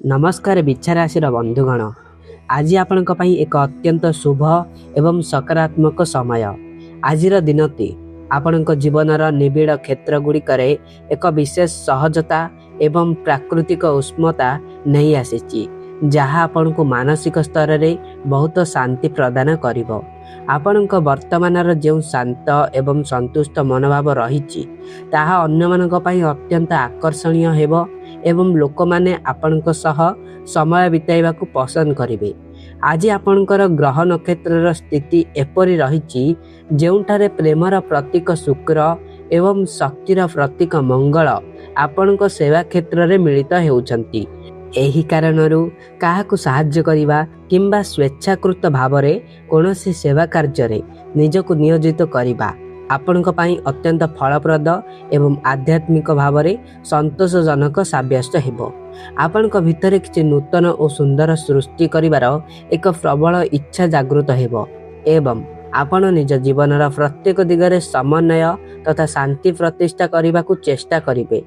नमस्कार बिच्छा राशि बंधुगण। आज आपण एक अत्यंत शुभ एवं सकारात्मक समय। आज दिनटी आपण जीवनर निबिड़ क्षेत्र गुड़िक एक विशेष सहजता एवं प्राकृतिक उष्मता नहीं आसी, जहाँ आपण को मानसिक स्तर में बहुत शांति प्रदान करिवो। आपणक वर्तमानर जो शांत एवं संतुष्ट मनोभाव रही ताहा अन्य मानक पई अत्यंत आकर्षणीय हेबो एवं लोक माने आपणक सह समय बिताइबा को पसंद करिवे। आज आपणकर ग्रह नक्षत्र स्थिति एपरि रही जोंठारे प्रेमर प्रतीक शुक्र एवं शक्तिर प्रतीक मंगल आपणक सेवा क्षेत्र में मिलित होउछंती। एही कारणरू काहाकु साहाय्य करिबा किंबा स्वेच्छाकृत भावरे कोनोसी सेवा कार्य निजको नियोजित करिबा आपणक पई अत्यंत फलप्रद एवं आध्यात्मिक भावरे संतोषजनक साब्यस्त हेबो। आपणक भितरे किछि नूतन और सुंदर सृष्टि करिवार एक प्रबल इच्छा जागृत हेबो एवं आपण निज जीवनर प्रत्येक दिगरे समन्वय तथा शांति प्रतिष्ठा करने को चेष्टा करिवे।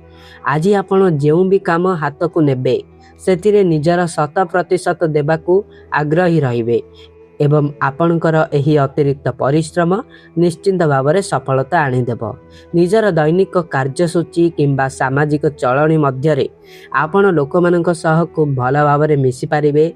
आज आपण जो भी काम हाथ को नेबे सेतिरे निजर 100% देबाकू आग्रही रहिबे एवं आपणकर एही अतिरिक्त परिश्रम निश्चिंत भावरे सफलता आनिदेब। निजर दैनिक कार्यसूची किंबा सामाजिक चलनी मध्यरे आपण लोकमाननक सह खूब भल भावरे मिसी पारिबे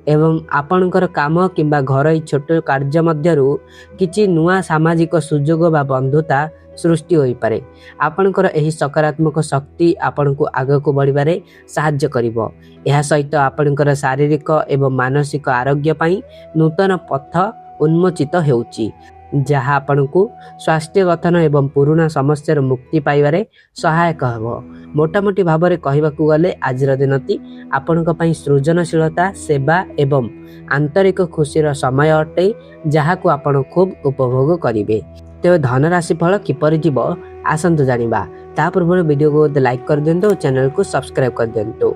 एवं आपणकर काम किंबा घरोई छोट कार्य मध्यरु किछि नुआ सामाजिक सुजोग बा बंधुता सृष्टि होई पारे। आपणकर एही सकारात्मक शक्ति आपणको आगको बढ़िबारे सहाय्य करिवो। एहा सहित आपणकर शारीरिक एवं मानसिक आरोग्य पई नूतन पथ उन्मोचित हेउची, जहाँ आपणको स्वास्थ्य गठन एवं पुराना समस्या मुक्ति पाइबारे सहायक हेबो। मोटामोटी भावरे कहिबाकू गले आजर दिनती आपणक पई सृजनशीलता सेवा एवं आंतरिक खुशीर समय अटे, जहाकू आपण खूब उपभोग करिवे। तेज धनराशि फल किपर जीव आसतु जानिबा। ता पूर्व वीडियो को लाइक कर दिंतु और चैनल को सब्सक्राइब कर दिंतु।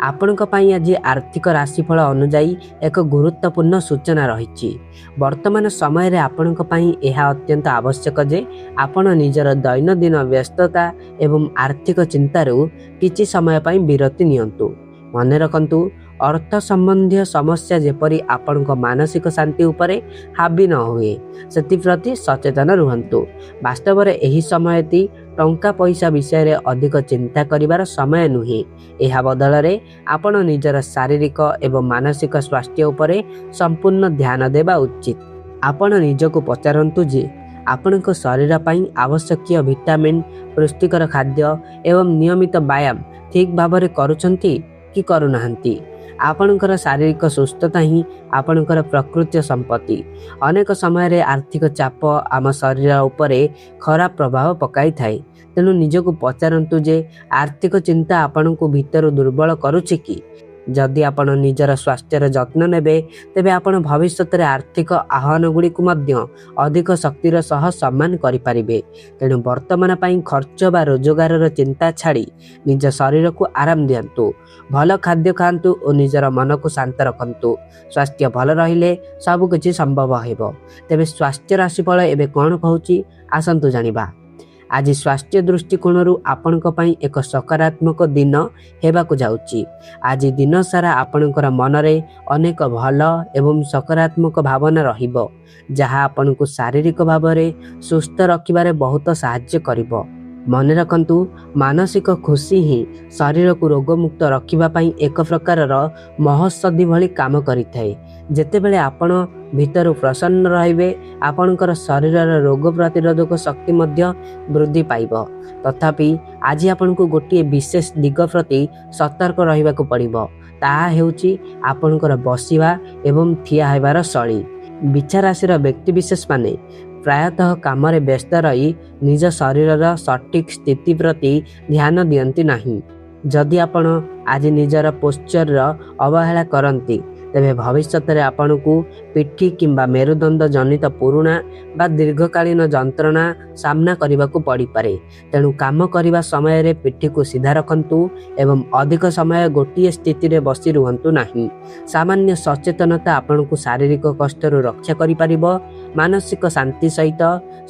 आपणक पई आज आर्थिक राशिफल अनुजाई एक गुरुत्वपूर्ण सूचना रही। वर्तमान समय रे आपणक पई एहा अत्यंत आवश्यक जे आपण निजर दैनंदिन व्यस्तता एवं आर्थिक चिंतारू किछि समय पई विरति नियंतु। मन रखंतु अर्थ संबंधी समस्या जेपरी आपणक मानसिक शांति उपरे हावी न हुए सेति सचेतन रुहंतु। वास्तव में एही समयती टंका पैसा विषय रे अधिक चिंता करिवार समय नुहे। एहा बदल रे आपण निजर शारीरिक एवं मानसिक स्वास्थ्य उपरे संपूर्ण ध्यान देबा उचित। आपण निजको पचारंतु जे आपणक शरीर पई आवश्यक विटामिन पुष्टिकर खाद्य एवं नियमित व्यायाम ठीक भाव करुछंती कि करुनाहंती। आपणकर शारीरिक सुस्थता ही आपणकर प्रकृति संपत्ति। अनेक समय आर्थिक चाप आम शरीर उपरे खराब प्रभाव पकाई थाए। तेणु निजको पचारंतु जे आर्थिक चिंता आपण को भीतर दुर्बल करुछि कि। जदि आपण निजर स्वास्थ्यर जत्न नेबे तेबे आपण भविष्य रे आर्थिक आह्वान गुड़ी को मध्य अधिक शक्तिर सह सम्मान करि पारिबे। तेणु वर्तमान पई खर्च बा रोजगार चिंता छाड़ी निज शरीर को आराम दियंतु। भल खाद्य खांतु और निजर मन को शांत रखंतु। स्वास्थ्य भल रहिले सब किछि संभव हेबो। तेबे स्वास्थ्य राशिफल एबे कोन कहूची आसंतु जानिबा। आज स्वास्थ्य दृष्टिकोण आपणक पई एक सकारात्मक दिन हेबाकू जाउची। आज दिन सारा आपणकर मनरे अनेक भल एवं सकारात्मक भावना रहिबो, जहाँ आपणको शारीरिक भावरे सुस्थ रखिबारे बहुत सहाय्य करिबो। मन रखंतु मानसिक खुशी ही शरीर को रोगमुक्त रखिबा पई एक प्रकारर महौषधि भली काम करिथाए। जेतेबेले आपण भीतर प्रसन्न रहिबे आपणकर शरीरर रोग प्रतिरोधक शक्ति मध्य वृद्धि पाइबो। तथापि आज आपनको गोटे विशेष दिग प्रति सतर्क रहिबाकू पड़िबो। ताहा हेउची आपणकर बसिबा एवं ठिया हेबार शैली। बिच्छा राशिर व्यक्ति विशेष माने प्रायतः काम रे व्यस्त रही निज शरीरर सठिक स्थिति प्रति ध्यान दियंती नहीं। जदि आपण आज निजर पोस्चर अवहेला करंती तेबे भविष्य रे आपण को पिठी किंबा मेरुदंड जनित पुराना बा दीर्घकालीन जंत्रणा सामना करने को पड़ पारे। तेणु काम करने समय रे पिठी को सीधा रखंतु एवं अधिक समय गोटे स्थिति रे बसी रुहंतु नहीं। सामान्य सचेतनता आपण को शारीरिक कष्ट रक्षा करि पारिबो। मानसिक शांति सहित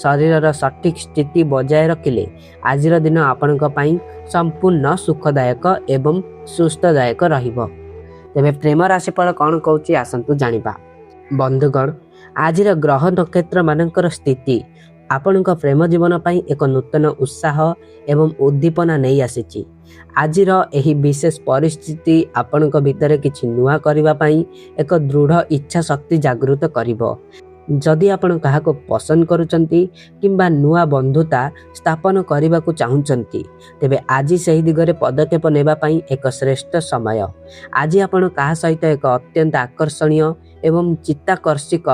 शरीरर सठिक स्थिति बजाय रखिले आजिर दिन आपणक पई संपूर्ण सुखदायक एवं सुस्थदायक रहिबो। तेबे प्रेम राशिफल कौन कहूँ आसतु जानिबा। बंधुगण, आज ग्रह नक्षत्र मानकर स्थिति आपण प्रेम जीवन पाई एक नूतन उत्साह एवं उद्दीपना नहीं आसी। आज यही विशेष परिस्थिति आपण भितर किछि नुआ करिबा पाई एक दृढ़ इच्छा शक्ति जागृत करिवो। जदि आपण काहाको पसंद करूचंती किंबा नुआ बंधुता स्थापन करने को चाहूचंती तेबे आज सही दिगरे पदक्षेप नेबा पाई एक श्रेष्ठ समय। आज आपण काहा सहित एक अत्यंत आकर्षणीय एवं चित्ताकर्षक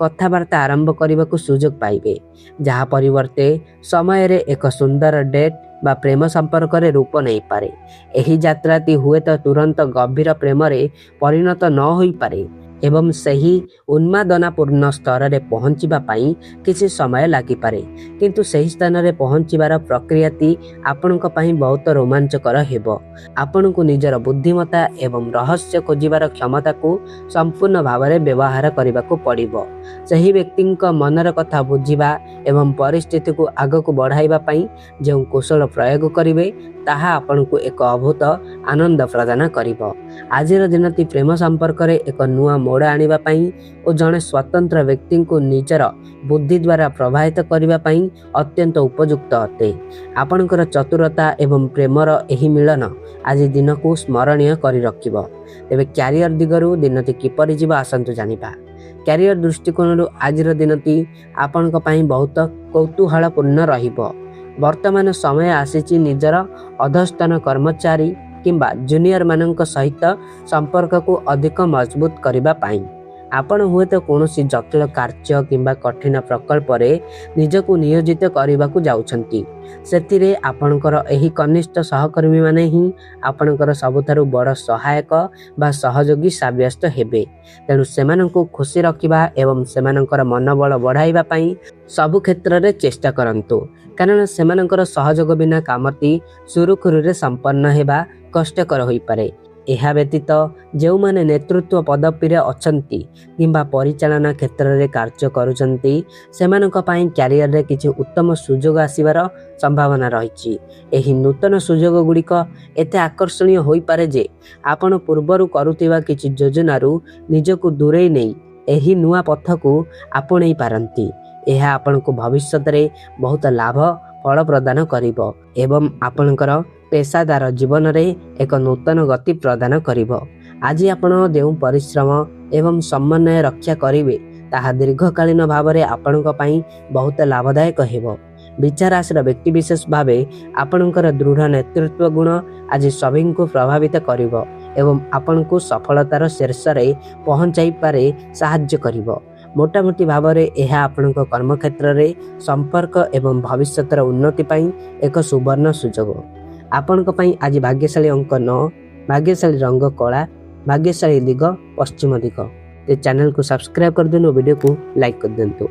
कथबार्ता आरंभ करने को सुजोग पाइबे, जहाँ परिवर्ते समय रे एक सुंदर डेट बा प्रेम संपर्क रे रूप नहीं पारे। एही यात्राटी हुए तो तुरंत गंभीर प्रेम रे परिणत न होई पारे एवं सही उन्मादनापूर्ण स्तर रे पहुँचवा पाई किसी समय लगी पारे, किंतु सही स्थान रे पहुँचवार प्रक्रियाटी आपणक पाई बहुत रोमांचकर हेबो। आपणको निजर बुद्धिमत्ता एवं रहस्य खोजिबार क्षमता को संपूर्ण भाव में व्यवहार करने को पड़िबो। सही व्यक्ति मनर कथा बुझिबा एवं परिस्थिति को आगक बढ़ाइबा पाई जो कौशल प्रयोग करिवे ताहा आपनको एक अभूत आनंद प्रदान करिबो। आजिर दिनटी प्रेम संपर्क रे एक नुआ मोड़ आनिबा पाई और जड़े स्वतंत्र व्यक्ति को निजर बुद्धि द्वारा प्रभावित करने पाई अत्यंत उपयुक्त अटे। आपणकर चतुरता एवं प्रेमर एही मिलन आज दिन को स्मरणीय करि रखिबो। तेबे क्यारियर दिगरु दिनटी किपरि जीवा आसंतु जानिबा। क्यारियर दृष्टिकोण आज दिनटी आपणक पाई बहुत कौतूहलपूर्ण रहिबो। वर्तमान समय आसीची निजर अधस्थान कर्मचारी किंबा जूनियर मानक सहित संपर्क को अधिक मजबूत करबा पाई। आपण हुए तो कौन जटिल कार्य किंबा कठिन प्रकल्प रे निजको नियोजित करने को जाउछंती। सेतिरे आपणकर एही कनिष्ठ सहकर्मी माने ही आपणकर सबुठारु बड़ सहायक बा सहयोगी साब्यस्त हेबे। तेणु सेमानंको खुशी रखिबा एवं सेमानंकर मनोबल बढ़ाइबा पाई सबु क्षेत्र रे चेष्टा करंतु, कारण सेमानंकर सहयोग बिना कामटी सुरुखुरुरे संपन्न हेबा कष्टकर होई पारे। एहा व्यतीत जो माने नेतृत्व पदवी रे अछंती किंबा परिचालना क्षेत्र रे कार्य करूचंती सेमानक पाई क्यारियर रे किछि उत्तम सुजोग आसीबार संभावना रहिछि। एही नूतन सुजोग गुड़िक एते आकर्षणीय होई पारे जे आपण पूर्वरु करुथिबा किछि योजनारु निजको दूरेई नहीं एही नुआ पथ को आपणेई पारंती। एहा आपनको भविष्य रे बहुत लाभ फल प्रदान करिवो एवं आपणकर पेशादार जीवन रे एक नूतन गति प्रदान करिवो। आज आपण जो परिश्रम एवं समन्वय रक्षा करिवे ताहा दीर्घकालीन भाव में आपणक पाई बहुत लाभदायक हेबो। विचार राशि व्यक्ति विशेष भावे आपणकर दृढ़ नेतृत्व गुण आज सभी को प्रभावित करिवो एवं आपणको सफलतार शीर्ष रे पहुंचाई पारे साहाय्य करिवो। मोटामोटी भाव में यह आपणक कर्मक्षेत्र रे संपर्क एवं भविष्यतर उन्नति पाई एक सुवर्ण सुजोग। आपणक पाई आज भाग्यशाली अंक 9, भाग्यशाली रंग कला, भाग्यशाली दिग पश्चिम दिग। चैनल को सब्सक्राइब कर दिनु, वीडियो को लाइक कर दिंतु।